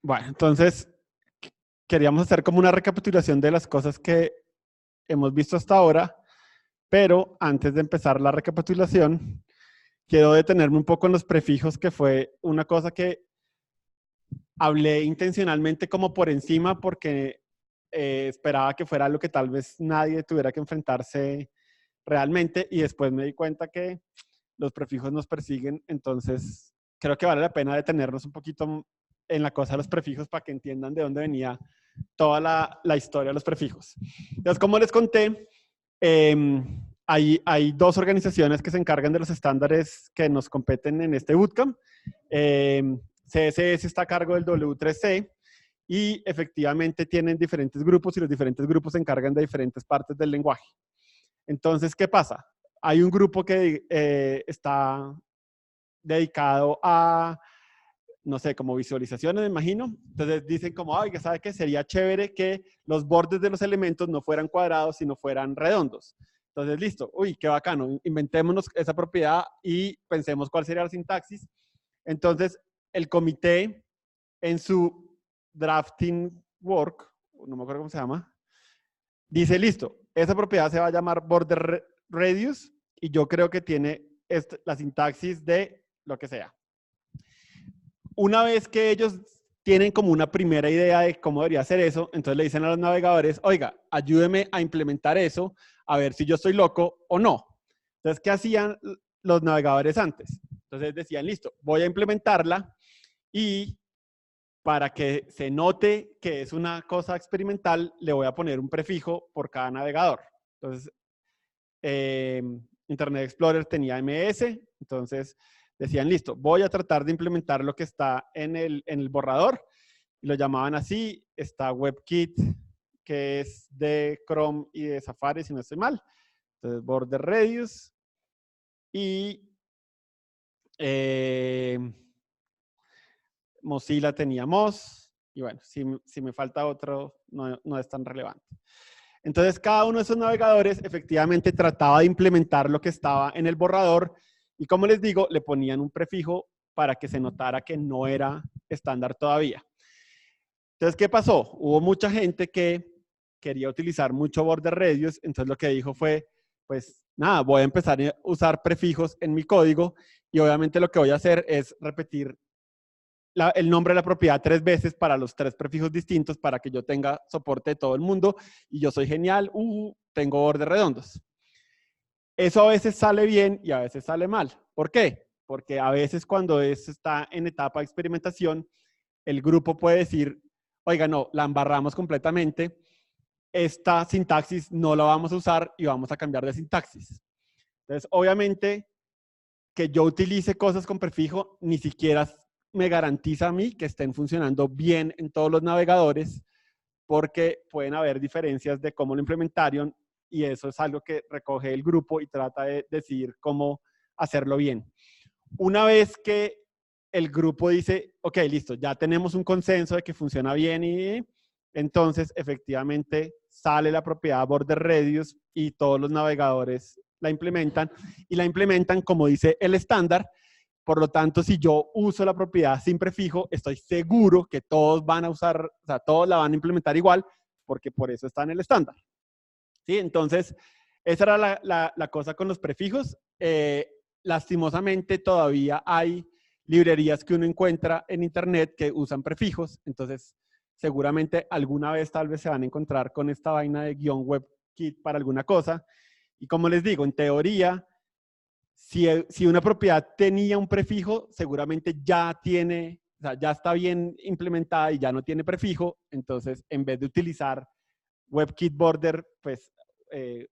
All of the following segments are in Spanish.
Bueno, entonces queríamos hacer como una recapitulación de las cosas que hemos visto hasta ahora, pero antes de empezar la recapitulación, quiero detenerme un poco en los prefijos, que fue una cosa que hablé intencionalmente como por encima porque esperaba que fuera algo que tal vez nadie tuviera que enfrentarse realmente, y después me di cuenta que los prefijos nos persiguen. Entonces creo que vale la pena detenernos un poquito en la cosa de los prefijos para que entiendan de dónde venía toda la historia de los prefijos. Entonces, como les conté, hay dos organizaciones que se encargan de los estándares que nos competen en este bootcamp. CSS está a cargo del W3C y efectivamente tienen diferentes grupos, y los diferentes grupos se encargan de diferentes partes del lenguaje. Entonces, ¿qué pasa? Hay un grupo que está dedicado a, no sé, como visualizaciones, me imagino. Entonces dicen como, oiga, ¿sabe qué? Sería chévere que los bordes de los elementos no fueran cuadrados, sino fueran redondos. Entonces, listo, uy, qué bacano, inventémonos esa propiedad y pensemos cuál sería la sintaxis. Entonces, el comité en su drafting work, no me acuerdo cómo se llama, dice, listo, esa propiedad se va a llamar border radius y yo creo que tiene la sintaxis de lo que sea. Una vez que ellos tienen como una primera idea de cómo debería hacer eso, entonces le dicen a los navegadores, oiga, ayúdeme a implementar eso, a ver si yo estoy loco o no. Entonces, ¿qué hacían los navegadores antes? Entonces decían, listo, voy a implementarla, y para que se note que es una cosa experimental, le voy a poner un prefijo por cada navegador. Entonces, Internet Explorer tenía MS, entonces decían, listo, voy a tratar de implementar lo que está en el borrador, y lo llamaban así. Está WebKit, que es de Chrome y de Safari, si no estoy mal. Entonces, border radius, y Mozilla tenía Moz, y bueno, si me falta otro, no es tan relevante. Entonces, cada uno de esos navegadores efectivamente trataba de implementar lo que estaba en el borrador, y como les digo, le ponían un prefijo para que se notara que no era estándar todavía. Entonces, ¿qué pasó? Hubo mucha gente que quería utilizar mucho border radius, entonces lo que dijo fue, pues nada, voy a empezar a usar prefijos en mi código, y obviamente lo que voy a hacer es repetir el nombre de la propiedad 3 veces para los 3 prefijos distintos, para que yo tenga soporte de todo el mundo, y yo soy genial, tengo bordes redondos. Eso a veces sale bien y a veces sale mal. ¿Por qué? Porque a veces cuando está en etapa de experimentación, el grupo puede decir, oiga, no, la embarramos completamente, esta sintaxis no la vamos a usar y vamos a cambiar de sintaxis. Entonces, obviamente, que yo utilice cosas con prefijo ni siquiera me garantiza a mí que estén funcionando bien en todos los navegadores, porque pueden haber diferencias de cómo lo implementaron, y eso es algo que recoge el grupo y trata de decidir cómo hacerlo bien. Una vez que el grupo dice, ok, listo, ya tenemos un consenso de que funciona bien, y entonces efectivamente sale la propiedad border radius y todos los navegadores la implementan, y la implementan como dice el estándar. Por lo tanto, si yo uso la propiedad sin prefijo, estoy seguro que todos van a usar, o sea, todos la van a implementar igual, porque por eso está en el estándar. ¿Sí? Entonces, esa era la cosa con los prefijos. Lastimosamente, todavía hay librerías que uno encuentra en internet que usan prefijos. Entonces, seguramente alguna vez tal vez se van a encontrar con esta vaina de guión WebKit para alguna cosa. Y como les digo, en teoría, si una propiedad tenía un prefijo, seguramente ya tiene, o sea, ya está bien implementada y ya no tiene prefijo. Entonces, en vez de utilizar WebKit Border, pues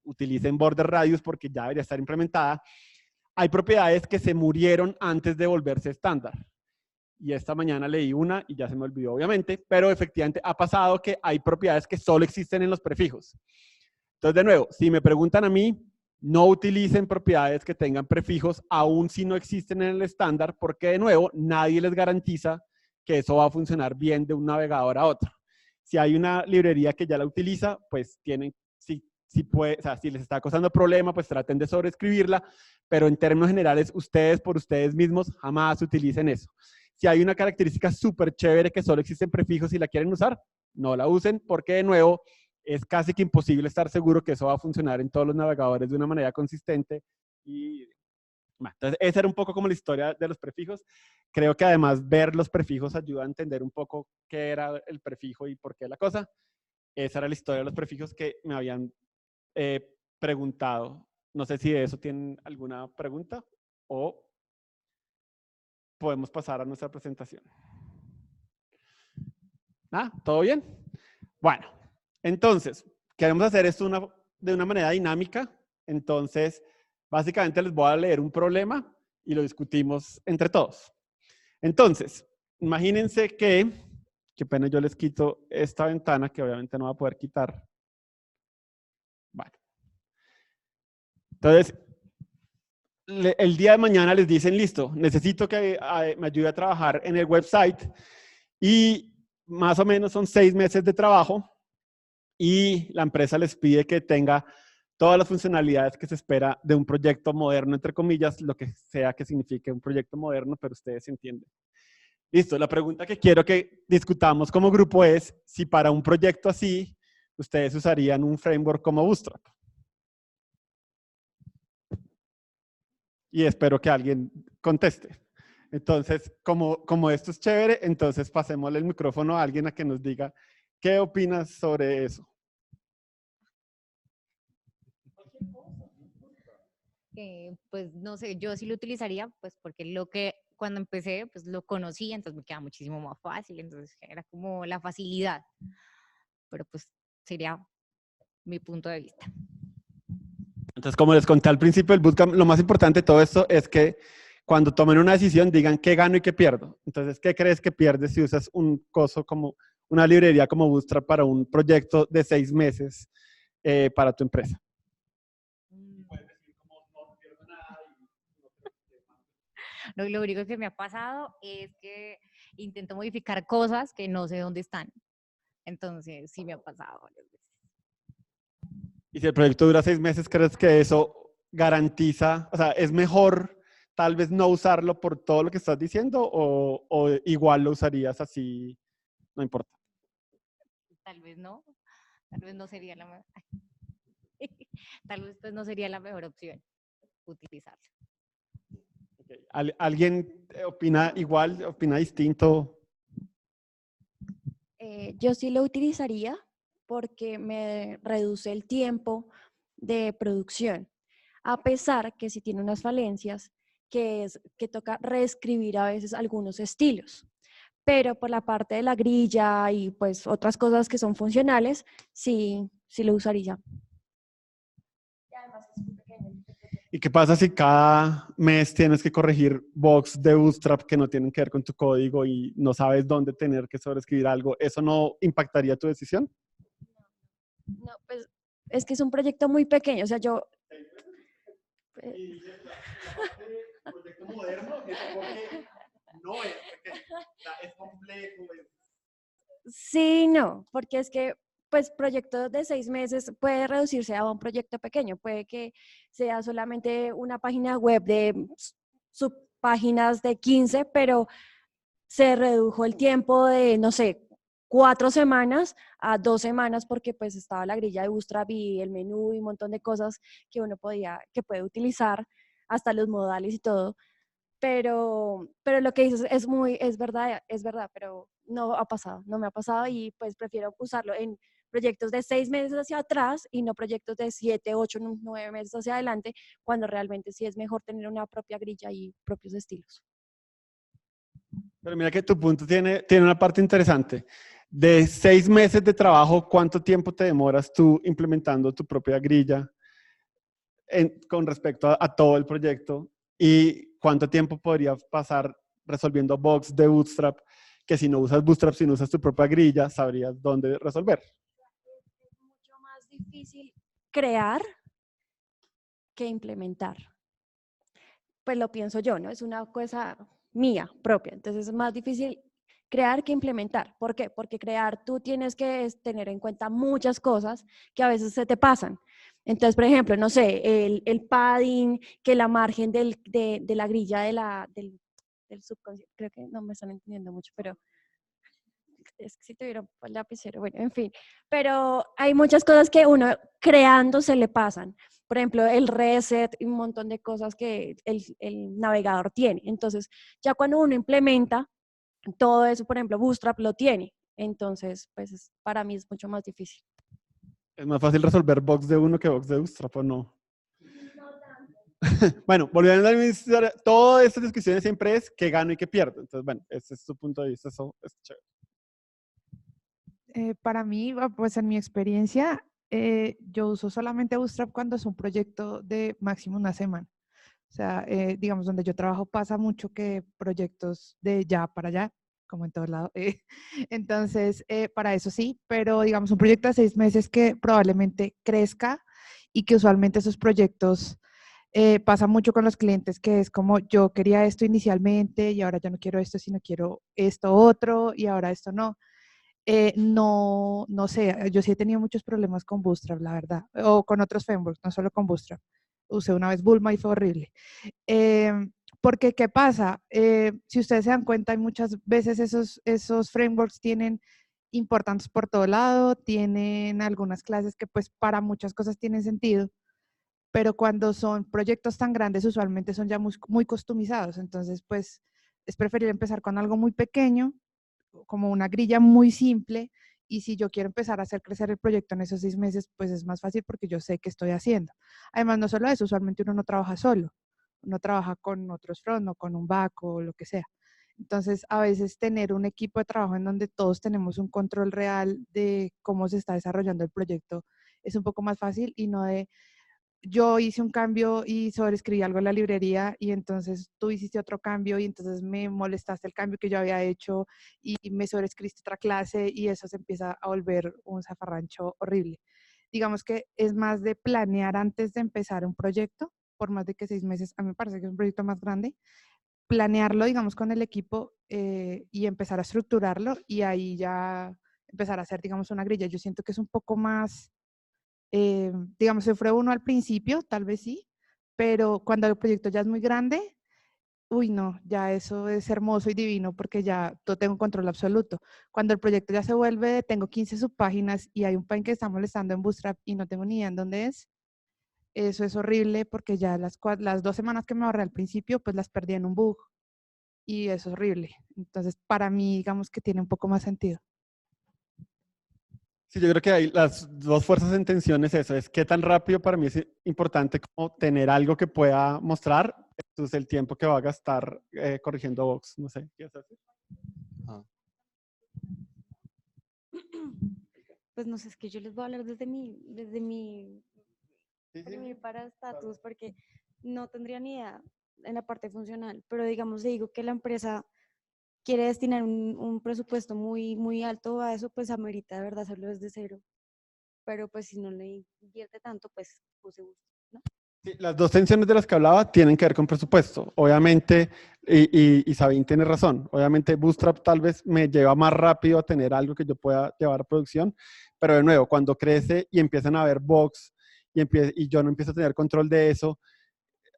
utilicen Border Radius, porque ya debería estar implementada. Hay propiedades que se murieron antes de volverse estándar. Y esta mañana leí una y ya se me olvidó, obviamente, pero efectivamente ha pasado que hay propiedades que solo existen en los prefijos. Entonces, de nuevo, si me preguntan a mí, no utilicen propiedades que tengan prefijos, aun si no existen en el estándar, porque de nuevo, nadie les garantiza que eso va a funcionar bien de un navegador a otro. Si hay una librería que ya la utiliza, pues tienen, puede, o sea, si les está causando problema, pues traten de sobreescribirla, pero en términos generales, ustedes por ustedes mismos jamás utilicen eso. si hay una característica súper chévere que solo existen prefijos y la quieren usar, no la usen, porque de nuevo es casi que imposible estar seguro que eso va a funcionar en todos los navegadores de una manera consistente. Y bueno, entonces esa era un poco como la historia de los prefijos. Creo que además ver los prefijos ayuda a entender un poco qué era el prefijo y por qué la cosa. Esa era la historia de los prefijos que me habían preguntado. No sé si de eso tienen alguna pregunta o podemos pasar a nuestra presentación. ¿Ah? ¿Todo bien? Bueno, entonces, queremos hacer esto de una manera dinámica. Entonces, básicamente les voy a leer un problema y lo discutimos entre todos. Entonces, imagínense que, qué pena yo les quito esta ventana que obviamente no va a poder quitar. Bueno. Entonces, el día de mañana les dicen, listo, necesito que me ayude a trabajar en el website y más o menos son 6 meses de trabajo y la empresa les pide que tenga todas las funcionalidades que se espera de un proyecto moderno, entre comillas, lo que sea que signifique un proyecto moderno, pero ustedes entienden. Listo, la pregunta que quiero que discutamos como grupo es si para un proyecto así ustedes usarían un framework como Bootstrap. Y espero que alguien conteste. Entonces, como esto es chévere, entonces pasémosle el micrófono a alguien a que nos diga qué opinas sobre eso. Pues no sé, yo sí lo utilizaría, pues porque cuando empecé, pues lo conocí, entonces me queda muchísimo más fácil, entonces era como la facilidad, pero pues sería mi punto de vista. Entonces, como les conté al principio del bootcamp, lo más importante de todo esto es que cuando tomen una decisión digan qué gano y qué pierdo. Entonces, ¿qué crees que pierdes si usas un coso como una librería como Bootstrap para un proyecto de 6 meses para tu empresa? Lo único que me ha pasado es que intento modificar cosas que no sé dónde están. Entonces, sí me ha pasado varias veces. Y si el proyecto dura 6 meses, ¿crees que eso garantiza, o sea, es mejor tal vez no usarlo por todo lo que estás diciendo o igual lo usarías así, no importa? Tal vez no sería la mejor. Tal vez pues no sería la mejor opción utilizarlo. Okay. ¿Alguien opina igual, opina distinto? Yo sí lo utilizaría porque me reduce el tiempo de producción, a pesar que sí tiene unas falencias, que es que toca reescribir a veces algunos estilos, pero por la parte de la grilla y pues otras cosas que son funcionales, sí lo usaría. Y además es muy pequeño. ¿Y qué pasa si cada mes tienes que corregir bugs de Bootstrap que no tienen que ver con tu código y no sabes dónde tener que sobreescribir algo? ¿Eso no impactaría tu decisión? No, pues es que es un proyecto muy pequeño, o sea, yo... Y la parte del proyecto moderno es porque no es pequeño, o sea, es complejo. Sí, no, porque es que pues proyectos de 6 meses puede reducirse a un proyecto pequeño, puede que sea solamente una página web de subpáginas de 15, pero se redujo el tiempo de, no sé, 4 semanas a 2 semanas porque pues estaba la grilla de Bootstrap y el menú y un montón de cosas que uno que puede utilizar, hasta los modales y todo. Pero lo que dices es verdad, pero no ha pasado, no me ha pasado y pues prefiero usarlo en proyectos de 6 meses hacia atrás y no proyectos de 7, 8, 9 meses hacia adelante, cuando realmente sí es mejor tener una propia grilla y propios estilos. Pero mira que tu punto tiene una parte interesante. De 6 meses de trabajo, ¿cuánto tiempo te demoras tú implementando tu propia grilla con respecto a todo el proyecto? ¿Y cuánto tiempo podrías pasar resolviendo bugs de Bootstrap que si no usas Bootstrap, si no usas tu propia grilla, sabrías dónde resolver? Es mucho más difícil crear que implementar. Pues lo pienso yo, ¿no? Es una cosa mía propia. Entonces es más difícil crear que implementar. ¿Por qué? Porque crear tú tienes que tener en cuenta muchas cosas que a veces se te pasan. Entonces, por ejemplo, no sé, el padding, que la margen de la grilla de del subconsciente. Creo que no me están entendiendo mucho, pero es que si tuvieron lapicero, bueno, en fin. Pero hay muchas cosas que uno creando se le pasan. Por ejemplo, el reset y un montón de cosas que el navegador tiene. Entonces, ya cuando uno implementa todo eso, por ejemplo, Bootstrap lo tiene. Entonces, pues para mí es mucho más difícil. Es más fácil resolver bugs de uno que bugs de Bootstrap, ¿o no? Bueno, volviendo a mi historia, todas estas discusiones siempre es qué gano y qué pierdo. Entonces, bueno, ese es tu punto de vista, eso es chévere. Para mí, pues en mi experiencia, yo uso solamente Bootstrap cuando es un proyecto de máximo una semana. O sea, digamos, donde yo trabajo pasa mucho que proyectos de ya para allá, como en todos lados. Entonces, para eso sí, pero digamos, un proyecto de 6 meses que probablemente crezca y que usualmente esos proyectos pasa mucho con los clientes, que es como yo quería esto inicialmente y ahora ya no quiero esto, sino quiero esto otro y ahora esto no. No sé, yo sí he tenido muchos problemas con Bootstrap, la verdad, o con otros frameworks, no solo con Bootstrap. Usé una vez Bulma y fue horrible. Porque, ¿qué pasa? Si ustedes se dan cuenta, hay muchas veces esos frameworks tienen importantes por todo lado, tienen algunas clases que pues para muchas cosas tienen sentido, pero cuando son proyectos tan grandes usualmente son ya muy customizados, entonces pues es preferible empezar con algo muy pequeño, como una grilla muy simple, y si yo quiero empezar a hacer crecer el proyecto en esos 6 meses, pues es más fácil porque yo sé qué estoy haciendo. Además, no solo eso, usualmente uno no trabaja solo, uno trabaja con otros front o con un back o lo que sea. Entonces, a veces tener un equipo de trabajo en donde todos tenemos un control real de cómo se está desarrollando el proyecto es un poco más fácil y no de yo hice un cambio y sobreescribí algo en la librería y entonces tú hiciste otro cambio y entonces me molestaste el cambio que yo había hecho y me sobreescribiste otra clase y eso se empieza a volver un zafarrancho horrible. Digamos que es más de planear antes de empezar un proyecto, por más de que 6 meses, a mí me parece que es un proyecto más grande, planearlo, digamos, con el equipo y empezar a estructurarlo y ahí ya empezar a hacer, digamos, una grilla. Yo siento que es un poco más digamos, se fue uno al principio, tal vez sí, pero cuando el proyecto ya es muy grande, uy, no, ya eso es hermoso y divino porque ya todo tengo control absoluto. Cuando el proyecto ya se vuelve, tengo 15 subpáginas y hay un pain que está molestando en Bootstrap y no tengo ni idea en dónde es, eso es horrible porque ya las 2 semanas que me ahorré al principio, pues las perdí en un bug y eso es horrible. Entonces, para mí, digamos que tiene un poco más sentido. Sí, yo creo que hay las dos fuerzas en tensión es eso, es qué tan rápido para mí es importante como tener algo que pueda mostrar, entonces el tiempo que va a gastar corrigiendo bugs, no sé, ¿qué haces? Pues no sé, es que yo les voy a hablar desde mi para estatus, porque no tendría ni idea en la parte funcional, pero digamos, si digo que la empresa quiere destinar un presupuesto muy alto a eso, pues amerita de verdad hacerlo desde cero. Pero pues si no le invierte tanto, pues use gusto, ¿no? Sí, las dos tensiones de las que hablaba tienen que ver con presupuesto. Obviamente, y Sabine tiene razón, obviamente Bootstrap tal vez me lleva más rápido a tener algo que yo pueda llevar a producción, pero de nuevo, cuando crece y empiezan a haber bugs y yo no empiezo a tener control de eso,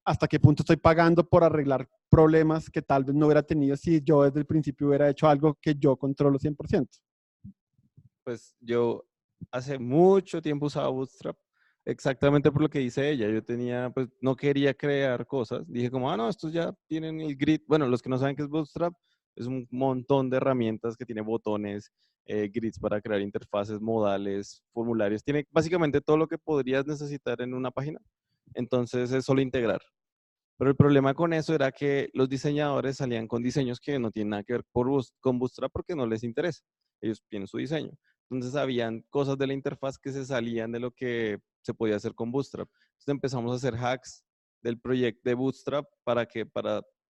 ¿hasta qué punto estoy pagando por arreglar problemas que tal vez no hubiera tenido si yo desde el principio hubiera hecho algo que yo controlo 100%? Pues yo hace mucho tiempo usaba Bootstrap, exactamente por lo que dice ella. Yo tenía, pues no quería crear cosas. Dije como, no, estos ya tienen el grid. Bueno, los que no saben qué es Bootstrap, es un montón de herramientas que tiene botones, grids para crear interfaces, modales, formularios. Tiene básicamente todo lo que podrías necesitar en una página. Entonces es solo integrar. Pero el problema con eso era que los diseñadores salían con diseños que no tienen nada que ver con Bootstrap porque no les interesa. Ellos tienen su diseño. Entonces habían cosas de la interfaz que se salían de lo que se podía hacer con Bootstrap. Entonces empezamos a hacer hacks del proyecto de Bootstrap para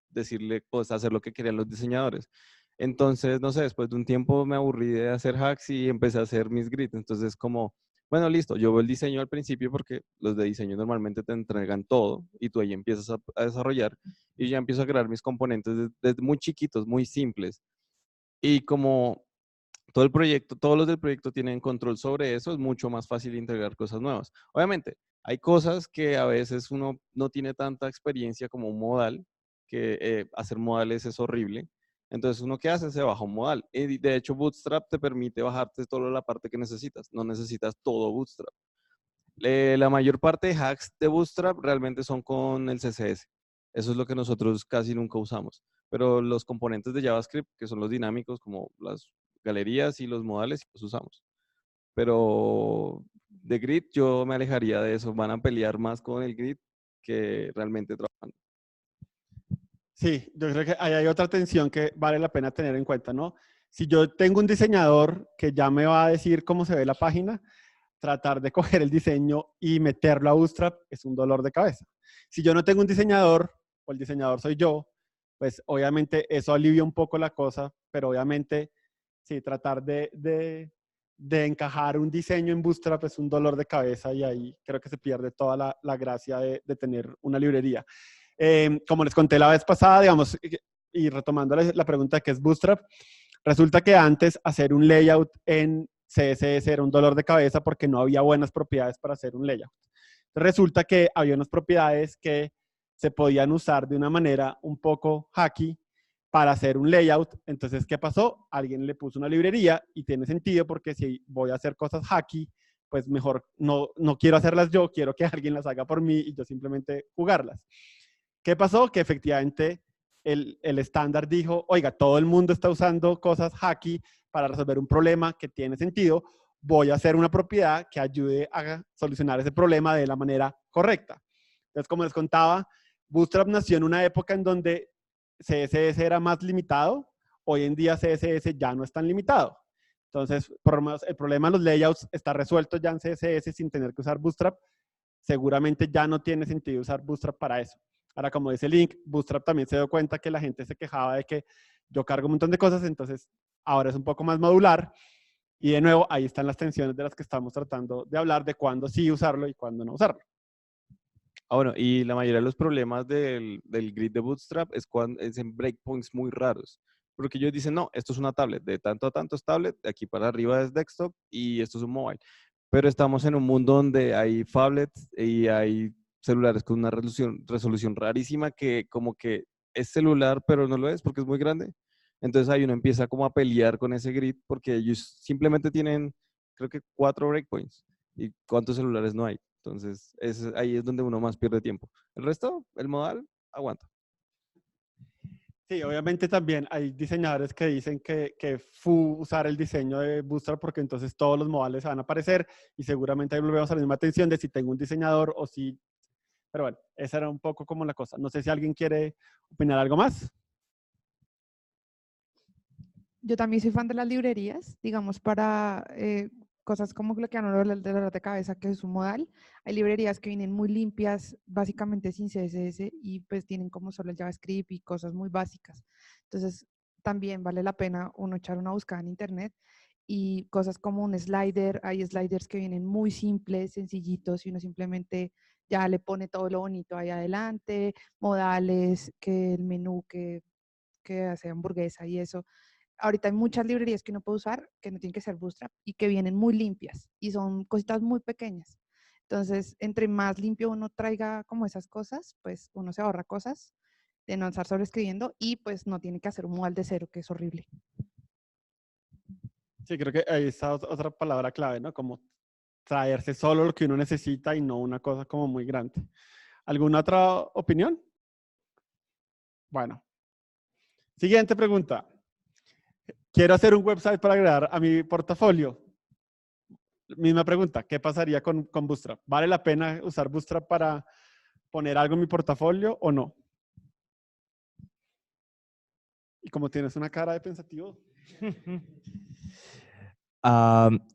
decirle, pues, hacer lo que querían los diseñadores. Entonces, no sé, después de un tiempo me aburrí de hacer hacks y empecé a hacer mis grids. Entonces, como, bueno, listo, yo veo el diseño al principio porque los de diseño normalmente te entregan todo y tú ahí empiezas a desarrollar y ya empiezo a crear mis componentes desde muy chiquitos, muy simples. Y como todo el proyecto, todos los del proyecto tienen control sobre eso, es mucho más fácil integrar cosas nuevas. Obviamente, hay cosas que a veces uno no tiene tanta experiencia como un modal, que hacer modales es horrible. Entonces, ¿uno qué hace? Se baja un modal. Y de hecho, Bootstrap te permite bajarte solo la parte que necesitas. No necesitas todo Bootstrap. La mayor parte de hacks de Bootstrap realmente son con el CSS. Eso es lo que nosotros casi nunca usamos. Pero los componentes de JavaScript, que son los dinámicos, como las galerías y los modales, sí los usamos. Pero de grid yo me alejaría de eso. Van a pelear más con el grid que realmente trabajando. Sí, yo creo que ahí hay otra tensión que vale la pena tener en cuenta, ¿no? Si yo tengo un diseñador que ya me va a decir cómo se ve la página, tratar de coger el diseño y meterlo a Bootstrap es un dolor de cabeza. Si yo no tengo un diseñador, o el diseñador soy yo, pues obviamente eso alivia un poco la cosa, pero obviamente sí, tratar de encajar un diseño en Bootstrap es un dolor de cabeza y ahí creo que se pierde toda la gracia de tener una librería. Como les conté la vez pasada, digamos, y retomando la pregunta de qué es Bootstrap, resulta que antes hacer un layout en CSS era un dolor de cabeza porque no había buenas propiedades para hacer un layout. Resulta que había unas propiedades que se podían usar de una manera un poco hacky para hacer un layout. Entonces, ¿qué pasó? Alguien le puso una librería y tiene sentido porque si voy a hacer cosas hacky, pues mejor no quiero hacerlas yo, quiero que alguien las haga por mí y yo simplemente jugarlas. ¿Qué pasó? Que efectivamente el estándar dijo, oiga, todo el mundo está usando cosas hacky para resolver un problema que tiene sentido, voy a hacer una propiedad que ayude a solucionar ese problema de la manera correcta. Entonces, como les contaba, Bootstrap nació en una época en donde CSS era más limitado, hoy en día CSS ya no es tan limitado. Entonces, el problema de los layouts está resuelto ya en CSS sin tener que usar Bootstrap. Seguramente ya no tiene sentido usar Bootstrap para eso. Ahora, como dice Link, Bootstrap también se dio cuenta que la gente se quejaba de que yo cargo un montón de cosas, entonces ahora es un poco más modular. Y de nuevo, ahí están las tensiones de las que estamos tratando de hablar, de cuándo sí usarlo y cuándo no usarlo. Bueno, y la mayoría de los problemas del grid de Bootstrap es en breakpoints muy raros. Porque ellos dicen, no, esto es una tablet, de tanto a tanto es tablet, de aquí para arriba es desktop y esto es un mobile. Pero estamos en un mundo donde hay phablets y hay celulares con una resolución rarísima que como que es celular, pero no lo es porque es muy grande. Entonces ahí uno empieza como a pelear con ese grid porque ellos simplemente tienen, creo que 4 breakpoints. ¿Y cuántos celulares no hay? Entonces ahí es donde uno más pierde tiempo. El resto, el modal, aguanta. Sí, obviamente también hay diseñadores que dicen que usar el diseño de Bootstrap porque entonces todos los modales se van a aparecer y seguramente ahí volvemos a la misma tensión de si tengo un diseñador o si... Pero bueno, esa era un poco como la cosa. No sé si alguien quiere opinar algo más. Yo también soy fan de las librerías, digamos, para cosas como lo que han hablado de la de cabeza, que es un modal. Hay librerías que vienen muy limpias, básicamente sin CSS, y pues tienen como solo el JavaScript y cosas muy básicas. Entonces, también vale la pena uno echar una búsqueda en internet y cosas como un slider. Hay sliders que vienen muy simples, sencillitos, y uno simplemente ya le pone todo lo bonito ahí adelante, modales, que el menú que hace hamburguesa y eso. Ahorita hay muchas librerías que uno puede usar que no tienen que ser Bootstrap y que vienen muy limpias y son cositas muy pequeñas. Entonces, entre más limpio uno traiga como esas cosas, pues uno se ahorra cosas de no estar sobreescribiendo y pues no tiene que hacer un modal de cero, que es horrible. Sí, creo que ahí está otra palabra clave, ¿no? Como traerse solo lo que uno necesita y no una cosa como muy grande. ¿Alguna otra opinión? Bueno. Siguiente pregunta. Quiero hacer un website para agregar a mi portafolio. Misma pregunta, ¿qué pasaría con Bootstrap? ¿Vale la pena usar Bootstrap para poner algo en mi portafolio o no? Y como tienes una cara de pensativo.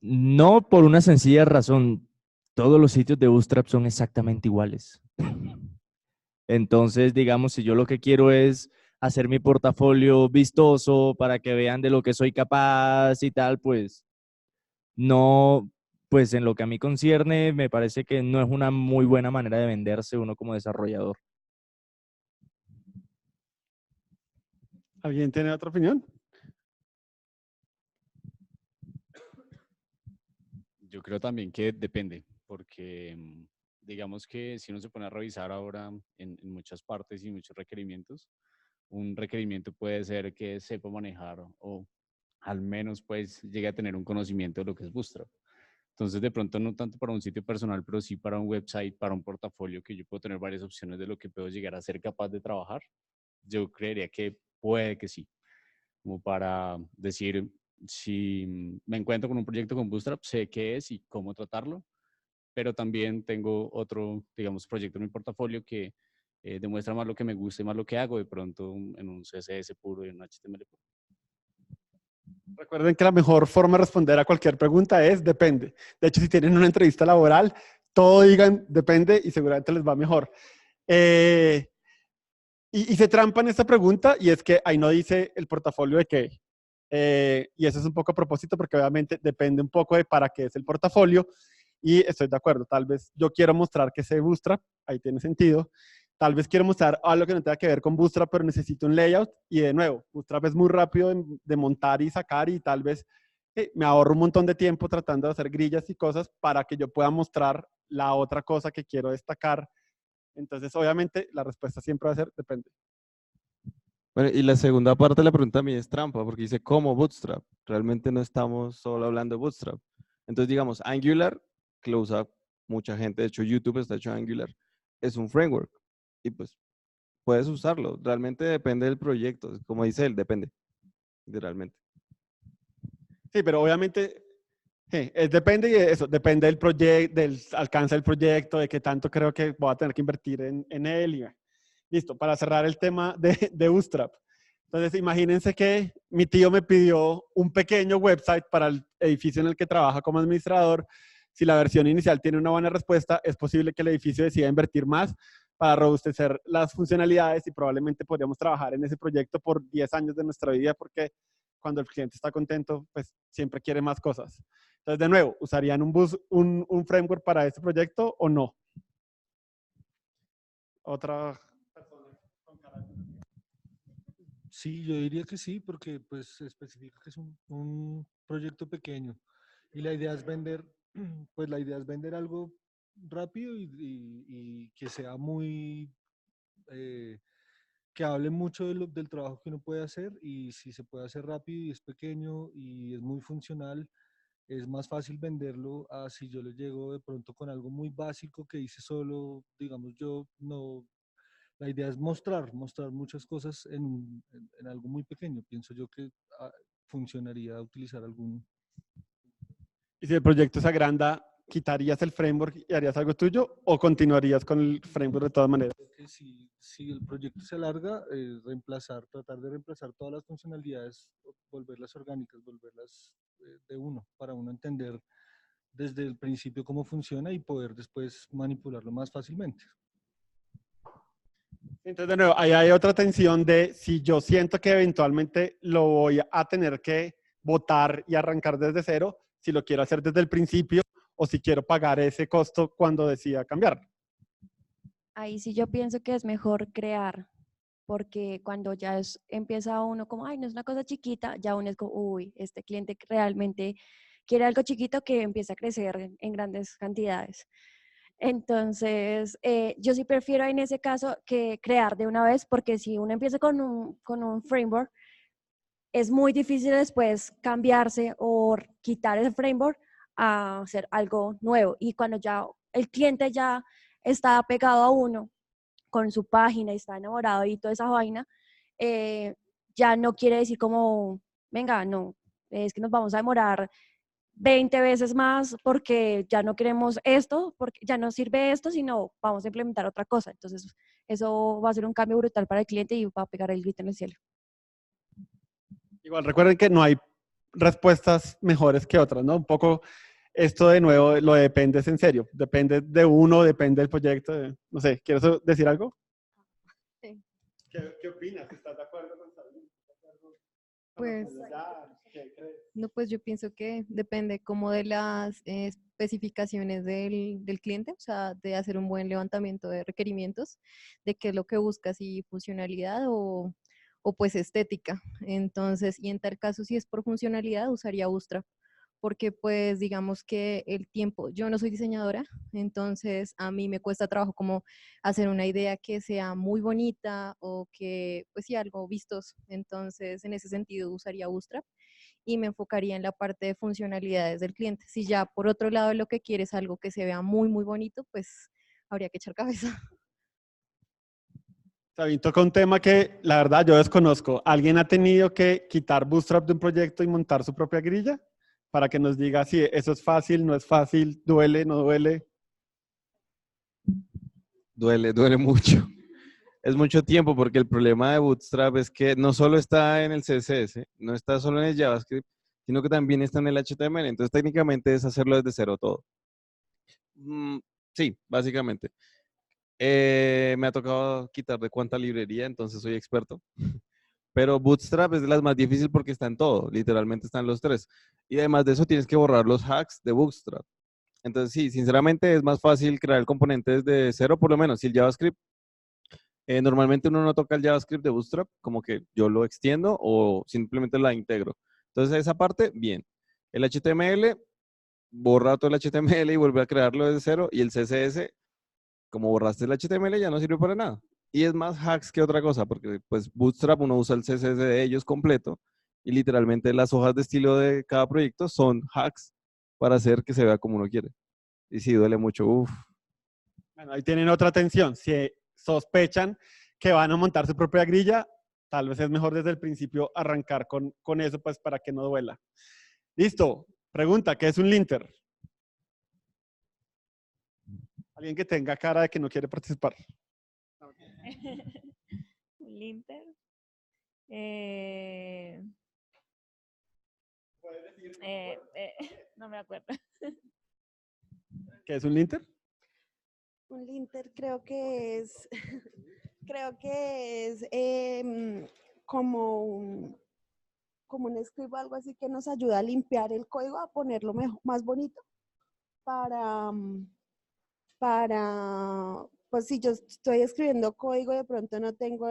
No, por una sencilla razón. Todos los sitios de Bootstrap son exactamente iguales. Entonces, digamos, si yo lo que quiero es hacer mi portafolio vistoso para que vean de lo que soy capaz y tal, pues no, pues en lo que a mí concierne, me parece que no es una muy buena manera de venderse uno como desarrollador. ¿Alguien tiene otra opinión? Yo creo también que depende, porque digamos que si uno se pone a revisar ahora en muchas partes y muchos requerimientos, un requerimiento puede ser que sepa manejar o al menos pues llegue a tener un conocimiento de lo que es Bootstrap. Entonces, de pronto no tanto para un sitio personal, pero sí para un website, para un portafolio, que yo puedo tener varias opciones de lo que puedo llegar a ser capaz de trabajar. Yo creería que puede que sí, como para decir, si me encuentro con un proyecto con Bootstrap, sé qué es y cómo tratarlo, pero también tengo otro, digamos, proyecto en mi portafolio que demuestra más lo que me gusta y más lo que hago de pronto en un CSS puro y en un HTML puro. Recuerden que la mejor forma de responder a cualquier pregunta es depende. De hecho, si tienen una entrevista laboral, todo digan depende y seguramente les va mejor. Y se trampa en esta pregunta y es que ahí no dice el portafolio de qué. Y eso es un poco a propósito porque obviamente depende un poco de para qué es el portafolio y estoy de acuerdo. Tal vez yo quiero mostrar que sé Bootstrap, ahí tiene sentido. Tal vez quiero mostrar algo que no tenga que ver con Bootstrap, pero necesito un layout y de nuevo, Bootstrap es muy rápido de montar y sacar y tal vez me ahorro un montón de tiempo tratando de hacer grillas y cosas para que yo pueda mostrar la otra cosa que quiero destacar. Entonces, obviamente, la respuesta siempre va a ser depende. Bueno, y la segunda parte de la pregunta a mí es trampa, porque dice ¿cómo Bootstrap? Realmente no estamos solo hablando de Bootstrap. Entonces, digamos, Angular, que lo usa mucha gente, de hecho YouTube está hecho Angular, es un framework. Y pues puedes usarlo. Realmente depende del proyecto. Como dice él, depende. Literalmente. Sí, pero obviamente depende de eso, depende del proyecto, del alcance del proyecto, de qué tanto creo que voy a tener que invertir en él. Y, listo, para cerrar el tema de Bootstrap. Entonces, imagínense que mi tío me pidió un pequeño website para el edificio en el que trabaja como administrador. Si la versión inicial tiene una buena respuesta, es posible que el edificio decida invertir más para robustecer las funcionalidades y probablemente podríamos trabajar en ese proyecto por 10 años de nuestra vida porque cuando el cliente está contento, pues siempre quiere más cosas. Entonces, de nuevo, ¿usarían un framework para este proyecto o no? Otra persona con cara de... Sí, yo diría que sí, porque pues se especifica que es un proyecto pequeño y la idea es vender, pues la idea es vender algo rápido y que sea muy, eh, que hable mucho del trabajo que uno puede hacer y si se puede hacer rápido y es pequeño y es muy funcional, es más fácil venderlo a si yo le llego de pronto con algo muy básico que hice solo, digamos, yo no, la idea es mostrar muchas cosas en algo muy pequeño. Pienso yo que funcionaría utilizar algún... Y si el proyecto se agranda, ¿quitarías el framework y harías algo tuyo o continuarías con el framework de todas maneras? Creo que si el proyecto se alarga, tratar de reemplazar todas las funcionalidades, volverlas orgánicas, volverlas de uno, para uno entender desde el principio cómo funciona y poder después manipularlo más fácilmente. Entonces, de nuevo, ahí hay otra tensión de si yo siento que eventualmente lo voy a tener que botar y arrancar desde cero, si lo quiero hacer desde el principio o si quiero pagar ese costo cuando decida cambiar. Ahí sí yo pienso que es mejor crear, porque cuando ya empieza uno como, ay, no es una cosa chiquita, ya uno es como, uy, este cliente realmente quiere algo chiquito que empieza a crecer en grandes cantidades. Entonces, yo sí prefiero en ese caso que crear de una vez, porque si uno empieza con un framework, es muy difícil después cambiarse o quitar ese framework a hacer algo nuevo. Y cuando ya el cliente ya está pegado a uno con su página y está enamorado y toda esa vaina, ya no quiere decir como, venga, no, es que nos vamos a demorar 20 veces más porque ya no queremos esto, porque ya no sirve esto, sino vamos a implementar otra cosa. Entonces, eso va a ser un cambio brutal para el cliente y va a pegar el grito en el cielo. Igual recuerden que no hay respuestas mejores que otras, ¿no? Un poco esto de nuevo lo depende en serio. Depende de uno, depende del proyecto. No sé, ¿quieres decir algo? Sí. ¿Qué opinas? ¿Estás de acuerdo con Sabrina? ¿Estás de acuerdo con Pues, lo que ya? ¿Qué crees? no, pues yo pienso que depende como de las especificaciones del cliente, o sea, de hacer un buen levantamiento de requerimientos, de qué es lo que busca, si funcionalidad o pues estética. Entonces, y en tal caso, si es por funcionalidad, usaría Bootstrap, porque pues digamos que el tiempo, yo no soy diseñadora, entonces a mí me cuesta trabajo como hacer una idea que sea muy bonita o que pues sí, algo vistoso. Entonces en ese sentido usaría Bootstrap y me enfocaría en la parte de funcionalidades del cliente. Si ya por otro lado lo que quieres es algo que se vea muy, muy bonito, pues habría que echar cabeza. También toca un tema que la verdad yo desconozco. ¿Alguien ha tenido que quitar Bootstrap de un proyecto y montar su propia grilla? Para que nos diga si eso es fácil, no es fácil, duele, no duele. Duele mucho. Es mucho tiempo porque el problema de Bootstrap es que no solo está en el CSS, no está solo en el JavaScript, sino que también está en el HTML. Entonces técnicamente es hacerlo desde cero todo. Sí, básicamente. Me ha tocado quitar de cuánta librería, entonces soy experto. Pero Bootstrap es de las más difíciles porque está en todo, literalmente están los tres. Y además de eso tienes que borrar los hacks de Bootstrap. Entonces sí, sinceramente es más fácil crear el componente desde cero, por lo menos. Si el JavaScript, normalmente uno no toca el JavaScript de Bootstrap, como que yo lo extiendo o simplemente la integro. Entonces esa parte, bien. El HTML, borra todo el HTML y vuelve a crearlo desde cero. Y el CSS, como borraste el HTML, ya no sirve para nada. Y es más hacks que otra cosa, porque pues Bootstrap uno usa el CSS de ellos completo y literalmente las hojas de estilo de cada proyecto son hacks para hacer que se vea como uno quiere. Y sí, duele mucho. Uf. Bueno, ahí tienen otra atención. Si sospechan que van a montar su propia grilla, tal vez es mejor desde el principio arrancar con eso, pues para que no duela. Listo. Pregunta, ¿qué es un linter? Alguien que tenga cara de que no quiere participar. Un linter. No me acuerdo. ¿Qué es un linter? Un linter creo que es, como como un script o algo así que nos ayuda a limpiar el código, a ponerlo más bonito para, pues si yo estoy escribiendo código y de pronto no tengo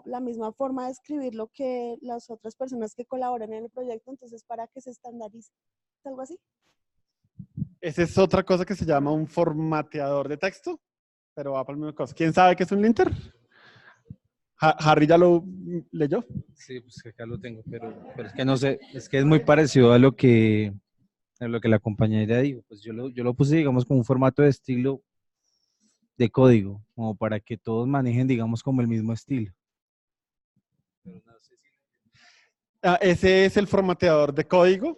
la misma forma de escribirlo que las otras personas que colaboran en el proyecto, entonces para que se estandarice, algo así. Esa es otra cosa que se llama un formateador de texto, pero va para la misma cosa. ¿Quién sabe qué es un linter? ¿Harry ya lo leyó? Sí, pues acá lo tengo, pero es que no sé, es que es muy parecido a lo que la compañera dijo. Pues yo lo puse, digamos, como un formato de estilo de código, como para que todos manejen, digamos, como el mismo estilo. Ese es el formateador de código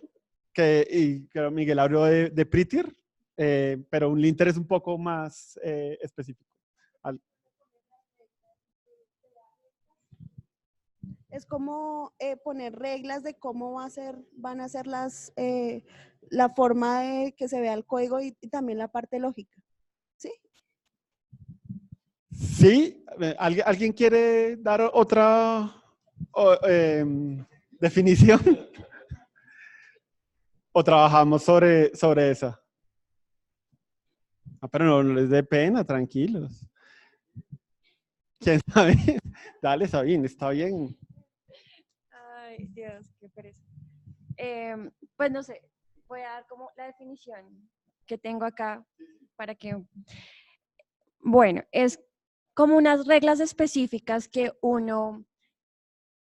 que Miguel habló de Prettier, pero un linter es un poco más específico. Es como poner reglas de cómo van a ser la forma de que se vea el código y también la parte lógica. ¿Sí? Sí, ¿alguien quiere dar otra definición? ¿O trabajamos sobre esa? Pero no les dé pena, tranquilos. ¿Quién sabe? Dale, Sabine, está bien. Ay, Dios, qué pereza. Pues no sé, voy a dar como la definición que tengo acá para que... Bueno, es como unas reglas específicas que uno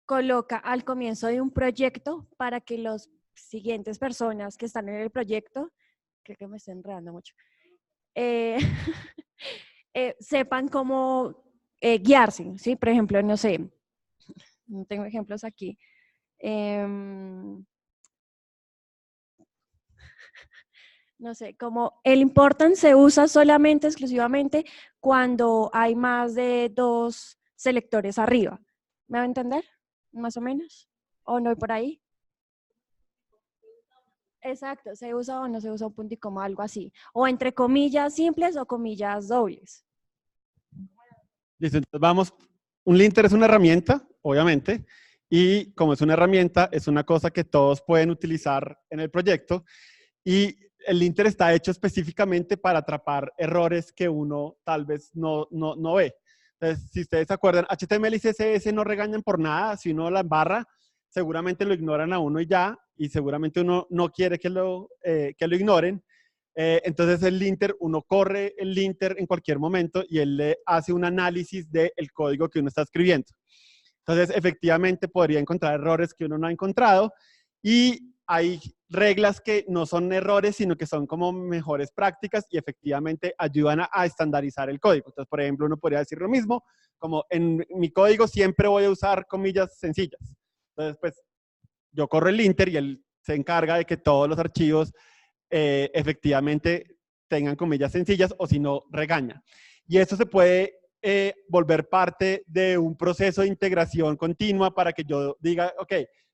coloca al comienzo de un proyecto para que las siguientes personas que están en el proyecto, creo que me estoy enredando mucho, sepan cómo guiarse, ¿sí? Por ejemplo, no sé, no tengo ejemplos aquí. No sé, como el important se usa solamente, exclusivamente, cuando hay más de 2 selectores arriba. ¿Me va a entender? Más o menos. ¿O no hay por ahí? Exacto, se usa o no se usa un punto y coma, algo así. O entre comillas simples o comillas dobles. Listo, entonces vamos. Un linter es una herramienta, obviamente, y como es una herramienta, es una cosa que todos pueden utilizar en el proyecto. Y el linter está hecho específicamente para atrapar errores que uno tal vez no ve. Entonces, si ustedes se acuerdan, HTML y CSS no regañan por nada. Si uno la embarra, seguramente lo ignoran a uno y ya, y seguramente uno no quiere que lo ignoren. Entonces el linter, uno corre el linter en cualquier momento y él le hace un análisis del código que uno está escribiendo. Entonces, efectivamente, podría encontrar errores que uno no ha encontrado y hay reglas que no son errores, sino que son como mejores prácticas y efectivamente ayudan a estandarizar el código. Entonces, por ejemplo, uno podría decir lo mismo, como en mi código siempre voy a usar comillas sencillas. Entonces, pues, yo corro el linter y él se encarga de que todos los archivos efectivamente tengan comillas sencillas o si no, regaña. Y eso se puede volver parte de un proceso de integración continua para que yo diga, ok,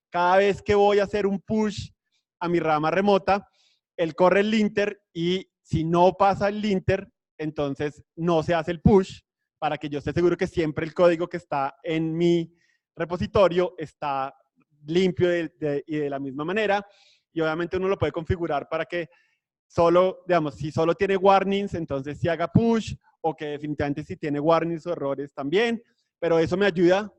cada vez que voy a hacer un push a mi rama remota, él corre el linter y si no pasa el linter, entonces no se hace el push para que yo esté seguro que siempre el código que está en mi repositorio está limpio y de la misma manera. Y obviamente uno lo puede configurar para que solo, digamos, si solo tiene warnings, entonces sí haga push, o que definitivamente si tiene warnings o errores también, pero eso me ayuda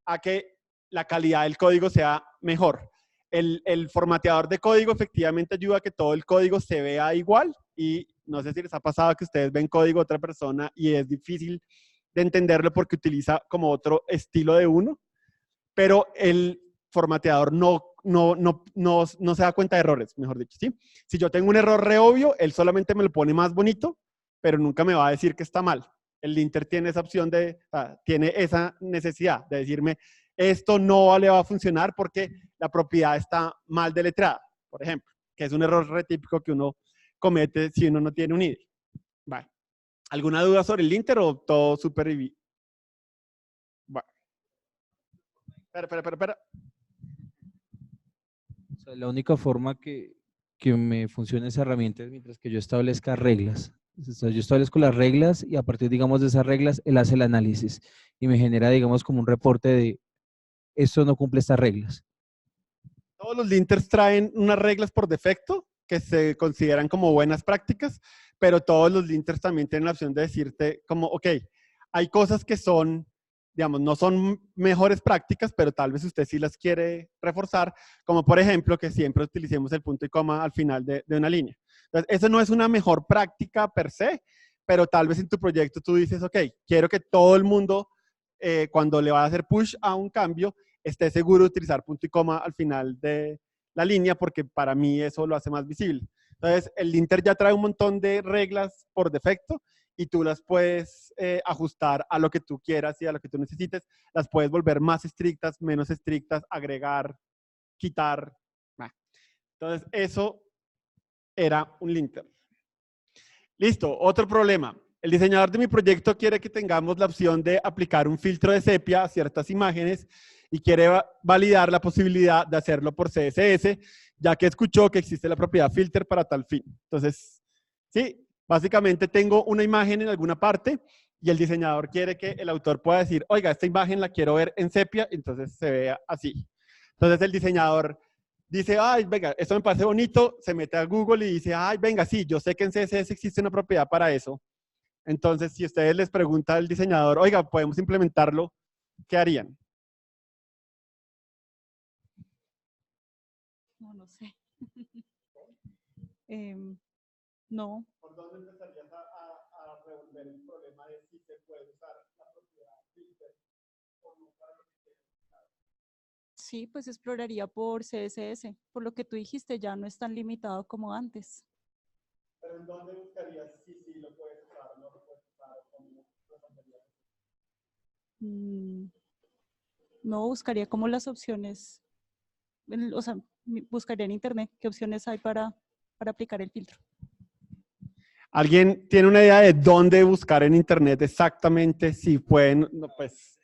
a que la calidad del código sea mejor. El formateador de código efectivamente ayuda a que todo el código se vea igual, y no sé si les ha pasado que ustedes ven código de otra persona y es difícil de entenderlo porque utiliza como otro estilo de uno, pero el formateador no se da cuenta de errores, mejor dicho, ¿sí? Si yo tengo un error re obvio, él solamente me lo pone más bonito, pero nunca me va a decir que está mal. El linter tiene esa opción tiene esa necesidad de decirme, esto no le va a funcionar porque la propiedad está mal deletreada, por ejemplo, que es un error re típico que uno comete si uno no tiene un IDE. Vale. ¿Alguna duda sobre el linter o todo súper easy? Bueno. Espera. O sea, la única forma que me funcione esa herramienta es mientras que yo establezca reglas. O sea, yo establezco las reglas y a partir, digamos, de esas reglas, él hace el análisis y me genera, digamos, como un reporte de esto no cumple estas reglas. Todos los linters traen unas reglas por defecto que se consideran como buenas prácticas, pero todos los linters también tienen la opción de decirte como, ok, hay cosas que son, digamos, no son mejores prácticas, pero tal vez usted sí las quiere reforzar, como por ejemplo que siempre utilicemos el punto y coma al final de una línea. Entonces, eso no es una mejor práctica per se, pero tal vez en tu proyecto tú dices, ok, quiero que todo el mundo, cuando le va a hacer push a un cambio, esté seguro de utilizar punto y coma al final de la línea, porque para mí eso lo hace más visible. Entonces, el linter ya trae un montón de reglas por defecto y tú las puedes ajustar a lo que tú quieras y a lo que tú necesites. Las puedes volver más estrictas, menos estrictas, agregar, quitar. Entonces, eso era un linter. Listo, otro problema. El diseñador de mi proyecto quiere que tengamos la opción de aplicar un filtro de sepia a ciertas imágenes y quiere validar la posibilidad de hacerlo por CSS, ya que escuchó que existe la propiedad filter para tal fin. Entonces, sí, básicamente tengo una imagen en alguna parte y el diseñador quiere que el autor pueda decir, oiga, esta imagen la quiero ver en sepia, entonces se vea así. Entonces el diseñador dice, ay, venga, esto me parece bonito, se mete a Google y dice, ay, venga, sí, yo sé que en CSS existe una propiedad para eso. Entonces, si ustedes les preguntan al diseñador, oiga, ¿podemos implementarlo? ¿Qué harían? No sé. No. ¿Por dónde empezarías a resolver el problema de si se puede usar la propiedad filter o no para lo que quieres? Sí, pues exploraría por CSS. Por lo que tú dijiste, ya no es tan limitado como antes. ¿Pero en dónde buscarías si sí lo puedes usar o no lo puedes usar? ¿Cómo resolverías? No, buscaría como las opciones, o sea, buscaría en internet qué opciones hay para aplicar el filtro. ¿Alguien tiene una idea de dónde buscar en internet exactamente si pueden? No, pues.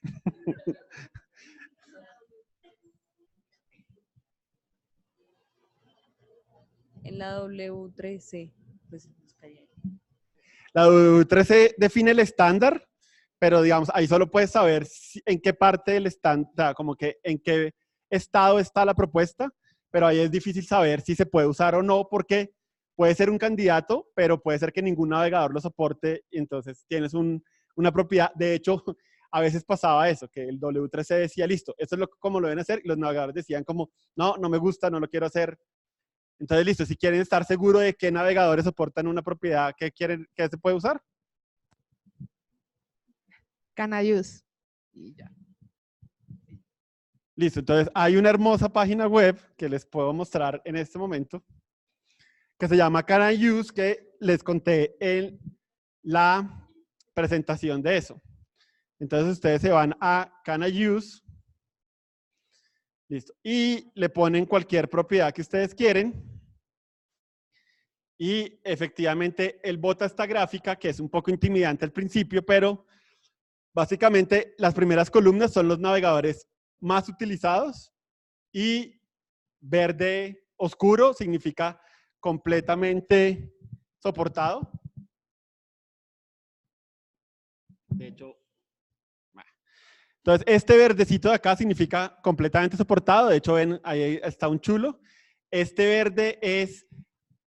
En la W3C, pues buscaría. La W3C define el estándar, pero digamos, ahí solo puedes saber en qué parte del estándar, o sea, como que en qué estado está la propuesta, pero ahí es difícil saber si se puede usar o no, porque puede ser un candidato, pero puede ser que ningún navegador lo soporte, y entonces tienes una propiedad. De hecho, a veces pasaba eso, que el W3C decía, listo, esto es como lo deben hacer, y los navegadores decían como, no, no me gusta, no lo quiero hacer. Entonces, listo, si quieren estar seguros de qué navegadores soportan una propiedad que quieren, ¿qué se puede usar? Can I use. Y ya. Listo, entonces hay una hermosa página web que les puedo mostrar en este momento, que se llama Can I Use, que les conté en la presentación de eso. Entonces ustedes se van a Can I Use, listo, y le ponen cualquier propiedad que ustedes quieren. Y efectivamente él bota esta gráfica que es un poco intimidante al principio, pero básicamente las primeras columnas son los navegadores más utilizados y verde oscuro significa completamente soportado. De hecho, entonces este verdecito de acá significa completamente soportado. De hecho, ven, ahí está un chulo. Este verde es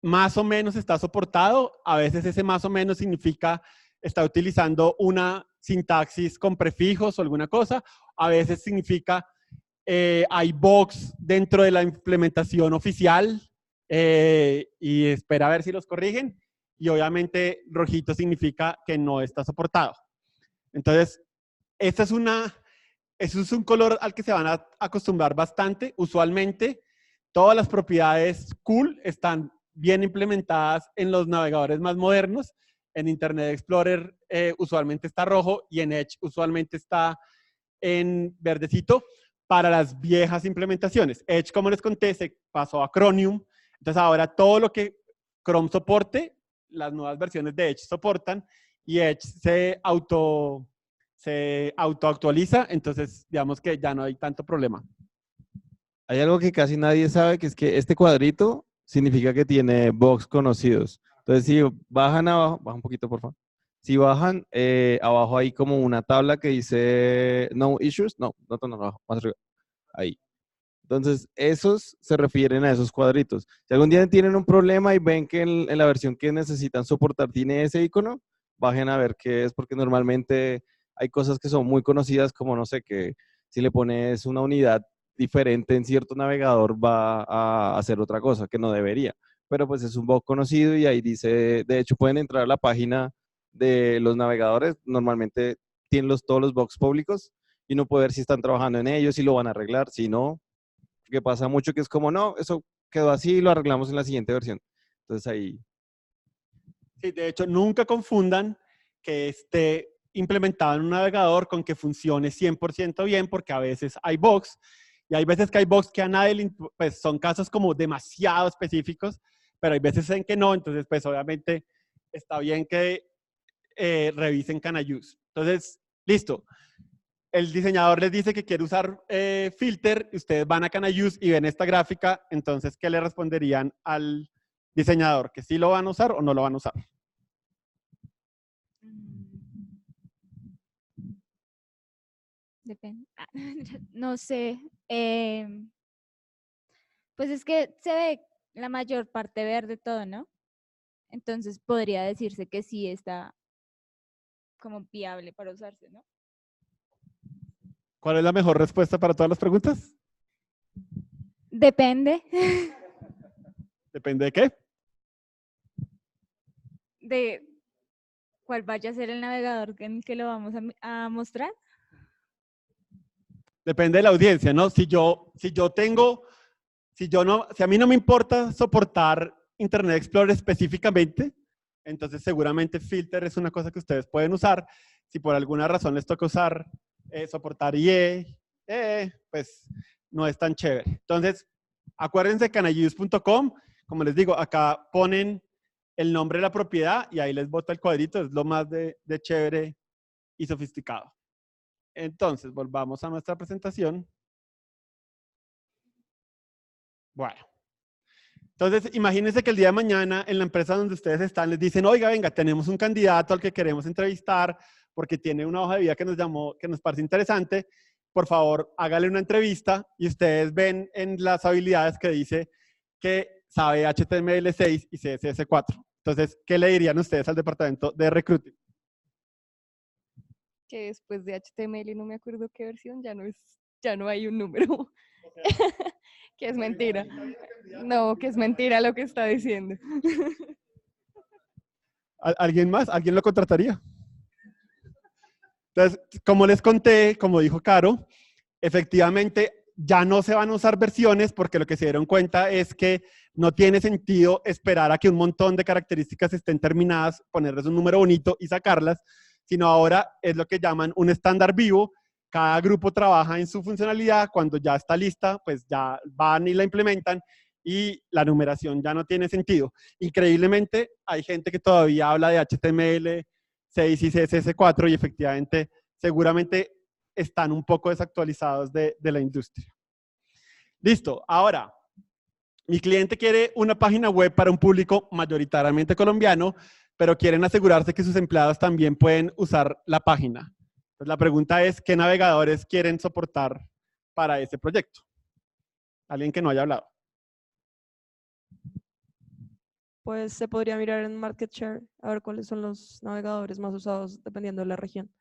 más o menos está soportado. A veces ese más o menos significa está utilizando una sintaxis con prefijos o alguna cosa. A veces significa hay bugs dentro de la implementación oficial y espera a ver si los corrigen. Y obviamente rojito significa que no está soportado. Entonces, ese es un color al que se van a acostumbrar bastante. Usualmente, todas las propiedades cool están bien implementadas en los navegadores más modernos. En Internet Explorer usualmente está rojo y en Edge usualmente está en verdecito para las viejas implementaciones. Edge, como les conté, se pasó a Chromium. Entonces ahora todo lo que Chrome soporte, las nuevas versiones de Edge soportan y Edge se autoactualiza. Entonces digamos que ya no hay tanto problema. Hay algo que casi nadie sabe, que es que este cuadrito significa que tiene bugs conocidos. Entonces, si bajan abajo, baja un poquito, por favor. Si bajan, abajo hay como una tabla que dice no issues. No abajo, más arriba. Ahí. Entonces, esos se refieren a esos cuadritos. Si algún día tienen un problema y ven que en la versión que necesitan soportar tiene ese icono, bajen a ver qué es, porque normalmente hay cosas que son muy conocidas, como no sé, que si le pones una unidad diferente en cierto navegador va a hacer otra cosa que no debería. Pero pues es un bug conocido y ahí dice, de hecho pueden entrar a la página de los navegadores, normalmente tienen todos los bugs públicos y uno puede ver si están trabajando en ellos, si lo van a arreglar, si no, que pasa mucho que es como, no, eso quedó así y lo arreglamos en la siguiente versión. Entonces ahí... Sí, de hecho, nunca confundan que esté implementado en un navegador con que funcione 100% bien, porque a veces hay bugs, y hay veces que hay bugs que a nadie, pues son casos como demasiado específicos, pero hay veces en que no, entonces pues obviamente está bien que revisen Can I Use. Entonces, listo. El diseñador les dice que quiere usar filter, ustedes van a Can I Use y ven esta gráfica, entonces, ¿qué le responderían al diseñador? ¿Que sí lo van a usar o no lo van a usar? Depende. No sé. Pues es que se ve la mayor parte verde todo, ¿no? Entonces podría decirse que sí está como viable para usarse, ¿no? ¿Cuál es la mejor respuesta para todas las preguntas? Depende. ¿Depende de qué? De cuál vaya a ser el navegador en que lo vamos a mostrar. Depende de la audiencia, ¿no? Si a mí no me importa soportar Internet Explorer específicamente, entonces seguramente filter es una cosa que ustedes pueden usar. Si por alguna razón les toca usar, soportar IE, pues no es tan chévere. Entonces, acuérdense canayuse.com, como les digo, acá ponen el nombre de la propiedad y ahí les bota el cuadrito, es lo más de chévere y sofisticado. Entonces, volvamos a nuestra presentación. Bueno. Entonces, imagínense que el día de mañana en la empresa donde ustedes están les dicen, oiga, venga, tenemos un candidato al que queremos entrevistar porque tiene una hoja de vida que nos parece interesante. Por favor, hágale una entrevista y ustedes ven en las habilidades que dice que sabe HTML6 y CSS4. Entonces, ¿qué le dirían ustedes al departamento de recruiting? que después de HTML, no me acuerdo qué versión, ya no hay un número. Que es mentira. No, que es mentira lo que está diciendo. ¿Alguien más? ¿Alguien lo contrataría? Entonces, como les conté, como dijo Caro, efectivamente ya no se van a usar versiones porque lo que se dieron cuenta es que no tiene sentido esperar a que un montón de características estén terminadas, ponerles un número bonito y sacarlas, sino ahora es lo que llaman un estándar vivo. Cada grupo trabaja en su funcionalidad, cuando ya está lista, pues ya van y la implementan y la numeración ya no tiene sentido. Increíblemente, hay gente que todavía habla de HTML6 y CSS4 y efectivamente, seguramente están un poco desactualizados de la industria. Listo, ahora, mi cliente quiere una página web para un público mayoritariamente colombiano, pero quieren asegurarse que sus empleados también pueden usar la página. Entonces, la pregunta es, ¿qué navegadores quieren soportar para ese proyecto? Alguien que no haya hablado. Pues se podría mirar en Market Share a ver cuáles son los navegadores más usados dependiendo de la región.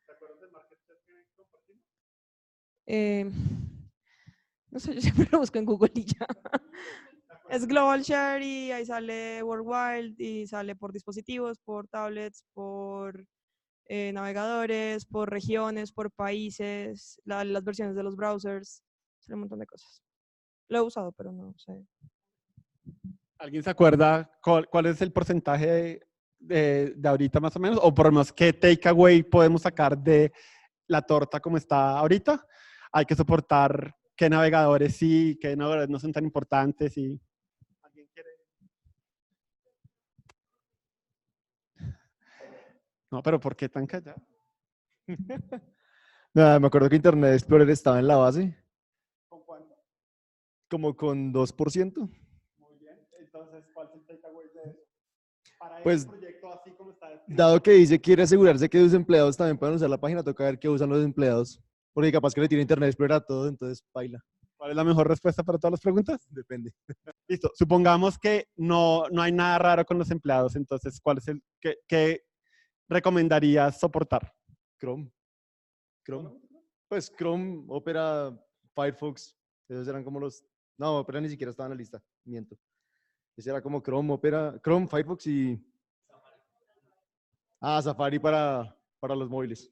No sé, yo siempre lo busco en Google y ya. Es Global Share y ahí sale Worldwide y sale por dispositivos, por tablets, por navegadores, por regiones, por países, las versiones de los browsers, sale un montón de cosas. Lo he usado, pero no sé. ¿Alguien se acuerda cuál es el porcentaje de ahorita más o menos? O por lo menos, ¿qué takeaway podemos sacar de la torta como está ahorita? Hay que soportar qué navegadores sí, qué navegadores no son tan importantes. Y... ¿Alguien quiere? No, pero ¿por qué tan callado? Nada, me acuerdo que Internet Explorer estaba en la base, ¿Con cuánto? como con 2%. Muy bien. Entonces, ¿cuál es el takeaway de eso? Para Pues, ese proyecto así como está descrito. Dado que dice quiere asegurarse que sus empleados también puedan usar la página, toca ver qué usan los empleados. Porque capaz que le tiene Internet Explorer a todo, entonces baila. ¿Cuál es la mejor respuesta para todas las preguntas? Depende. Listo. Supongamos que no hay nada raro con los empleados. Entonces, ¿cuál es qué recomendarías soportar? Chrome. Pues Chrome, Opera, Firefox, esos eran como los... No, Opera ni siquiera estaba en la lista, miento. Ese era como Chrome, Opera, Chrome, Firefox y... Safari para los móviles.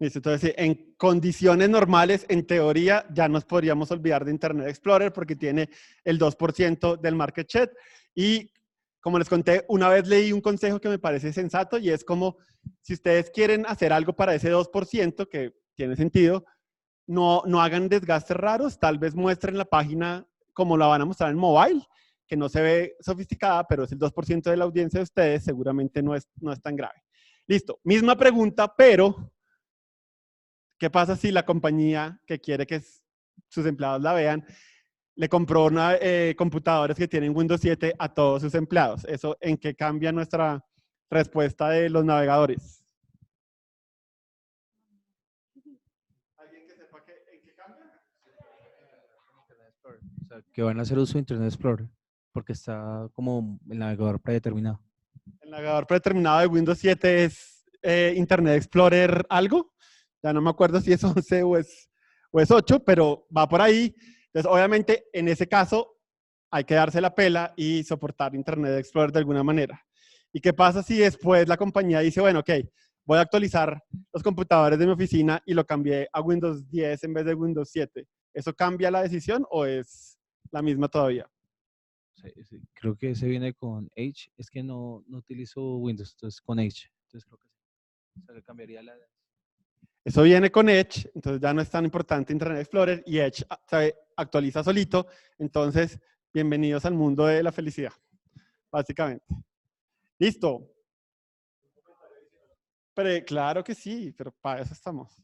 Listo, entonces, en condiciones normales, en teoría, ya nos podríamos olvidar de Internet Explorer porque tiene el 2% del market share. Y como les conté, una vez leí un consejo que me parece sensato y es como, si ustedes quieren hacer algo para ese 2%, que tiene sentido, no hagan desgastes raros, tal vez muestren la página como la van a mostrar en mobile, que no se ve sofisticada, pero es el 2% de la audiencia de ustedes, seguramente no es tan grave. Listo, misma pregunta, pero ¿qué pasa si la compañía que quiere que sus empleados la vean le compró computadores que tienen Windows 7 a todos sus empleados? ¿Eso en qué cambia nuestra respuesta de los navegadores? ¿Alguien que sepa en qué cambia? O sea, que van a hacer uso de Internet Explorer, porque está como el navegador predeterminado. ¿El navegador predeterminado de Windows 7 es Internet Explorer algo? Ya no me acuerdo si es 11 o es 8, pero va por ahí. Entonces, obviamente, en ese caso, hay que darse la pela y soportar Internet Explorer de alguna manera. ¿Y qué pasa si después la compañía dice, bueno, ok, voy a actualizar los computadores de mi oficina y lo cambié a Windows 10 en vez de Windows 7? ¿Eso cambia la decisión o es la misma todavía? Sí, creo que ese viene con Edge. Es que no utilizo Windows, entonces con Edge. Entonces creo que sí. O sea, le cambiaría la... Eso viene con Edge, entonces ya no es tan importante Internet Explorer y Edge se actualiza solito. Entonces, bienvenidos al mundo de la felicidad, básicamente. Listo. Pero, claro que sí, pero para eso estamos.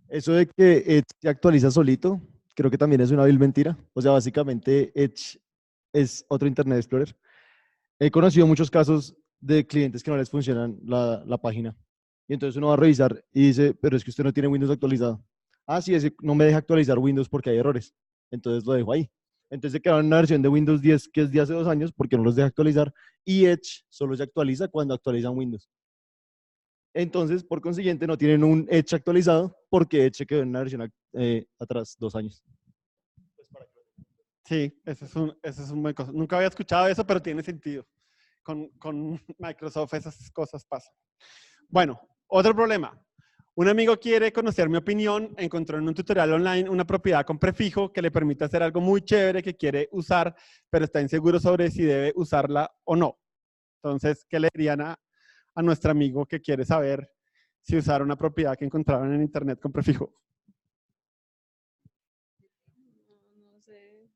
Eso de que Edge se actualiza solito, creo que también es una vil mentira. O sea, básicamente Edge es otro Internet Explorer. He conocido muchos casos de clientes que no les funcionan la página. Y entonces uno va a revisar y dice, pero es que usted no tiene Windows actualizado. Sí, no me deja actualizar Windows porque hay errores. Entonces lo dejo ahí. Entonces se quedaron en una versión de Windows 10 que es de hace 2 años porque no los deja actualizar y Edge solo se actualiza cuando actualizan Windows. Entonces, por consiguiente, no tienen un Edge actualizado porque Edge se quedó en una versión atrás 2 años. Sí, ese es un buen cosa. Nunca había escuchado eso, pero tiene sentido. Con Microsoft esas cosas pasan. Bueno, otro problema. Un amigo quiere conocer mi opinión, encontró en un tutorial online una propiedad con prefijo que le permite hacer algo muy chévere que quiere usar, pero está inseguro sobre si debe usarla o no. Entonces, ¿qué le dirían a nuestro amigo que quiere saber si usar una propiedad que encontraron en internet con prefijo? No sé.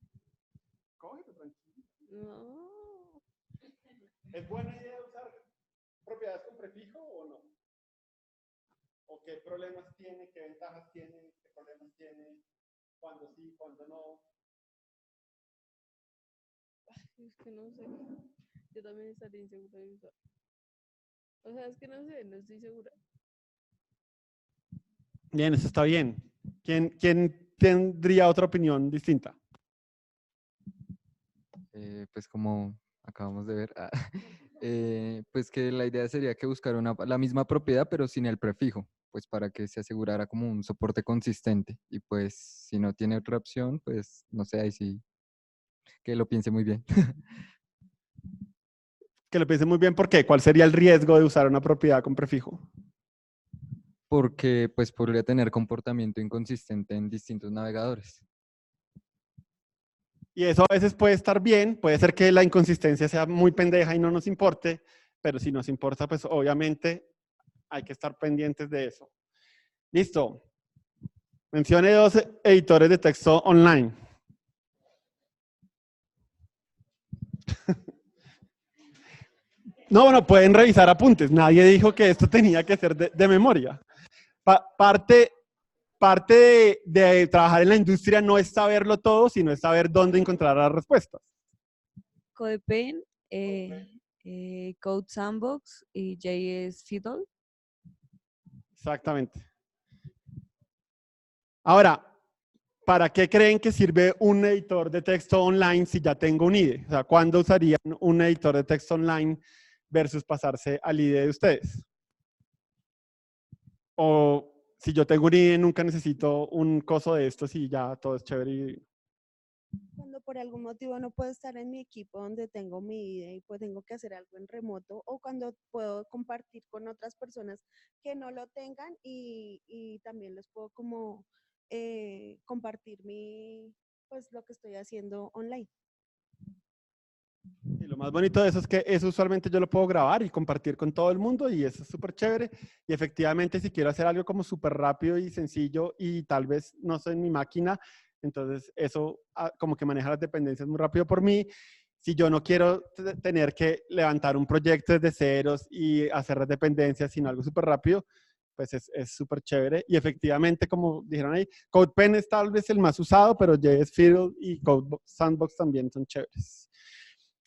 No. ¿Es buena idea usar propiedades con prefijo o no? ¿O qué problemas tiene, qué ventajas tiene, qué problemas tiene, cuándo sí, cuándo no? Es que no sé. Yo también estaría insegura de usar. O sea, es que no sé, no estoy segura. Bien, eso está bien. ¿Quién tendría otra opinión distinta? Pues como acabamos de ver, pues que la idea sería que buscara la misma propiedad pero sin el prefijo, pues para que se asegurara como un soporte consistente y pues si no tiene otra opción, pues no sé, ahí sí, que lo piense muy bien. Que lo piense muy bien, ¿por qué? ¿Cuál sería el riesgo de usar una propiedad con prefijo? Porque pues podría tener comportamiento inconsistente en distintos navegadores. Y eso a veces puede estar bien, puede ser que la inconsistencia sea muy pendeja y no nos importe, pero si nos importa, pues obviamente hay que estar pendientes de eso. Listo. Mencione 2 editores de texto online. No, bueno, pueden revisar apuntes. Nadie dijo que esto tenía que ser de memoria. Parte de trabajar en la industria no es saberlo todo, sino es saber dónde encontrar las respuestas. CodePen, Code Sandbox y JS Fiddle. Exactamente. Ahora, ¿para qué creen que sirve un editor de texto online si ya tengo un IDE? O sea, ¿cuándo usarían un editor de texto online versus pasarse al IDE de ustedes? O si yo tengo un IDE, nunca necesito un coso de estos y ya todo es chévere. Cuando por algún motivo no puedo estar en mi equipo donde tengo mi IDE y pues tengo que hacer algo en remoto, o cuando puedo compartir con otras personas que no lo tengan y también les puedo como compartir pues lo que estoy haciendo online. Y lo más bonito de eso es que eso usualmente yo lo puedo grabar y compartir con todo el mundo y eso es súper chévere. Y efectivamente si quiero hacer algo como súper rápido y sencillo y tal vez no sé en mi máquina, entonces eso como que maneja las dependencias muy rápido por mí. Si yo no quiero tener que levantar un proyecto desde ceros y hacer las dependencias, sino algo súper rápido, pues es súper chévere. Y efectivamente, como dijeron ahí, CodePen es tal vez el más usado, pero JS Fiddle y Code Sandbox también son chéveres.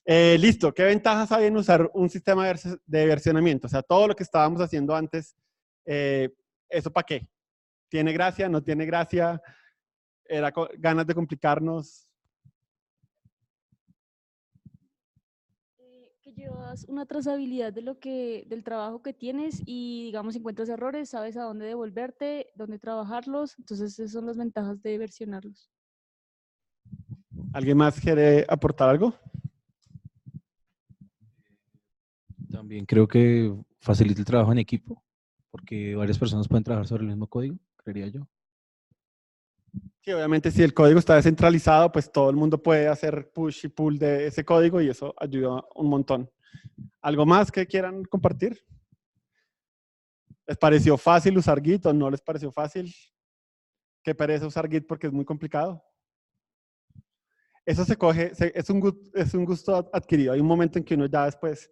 Listo, ¿qué ventajas hay en usar un sistema de versionamiento? O sea, todo lo que estábamos haciendo antes, ¿eso para qué? ¿Tiene gracia? ¿No tiene gracia? ¿Era ganas de complicarnos? Que llevas una trazabilidad del trabajo que tienes y, digamos, encuentras errores, sabes a dónde devolverte, dónde trabajarlos. Entonces, esas son las ventajas de versionarlos. ¿Alguien más quiere aportar algo? También creo que facilita el trabajo en equipo, porque varias personas pueden trabajar sobre el mismo código, creería yo. Sí, obviamente si el código está descentralizado, pues todo el mundo puede hacer push y pull de ese código y eso ayuda un montón. ¿Algo más que quieran compartir? ¿Les pareció fácil usar Git o no les pareció fácil? ¿Qué pereza usar Git porque es muy complicado? Eso se coge, es un gusto adquirido. Hay un momento en que uno ya después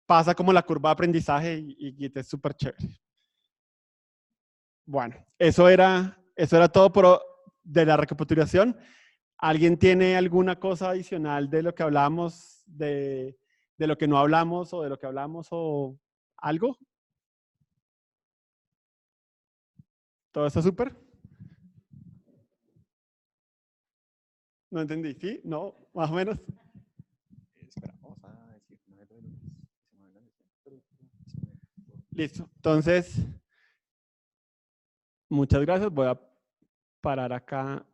pasa como la curva de aprendizaje y Git es súper chévere. Bueno, eso era todo de la recapitulación. ¿Alguien tiene alguna cosa adicional de lo que hablamos, de lo que no hablamos o de lo que hablamos o algo? ¿Todo está súper? No entendí, ¿sí? ¿No? ¿Más o menos? Espera, vamos a decir modelo de luz. Listo. Entonces, muchas gracias. Voy a parar acá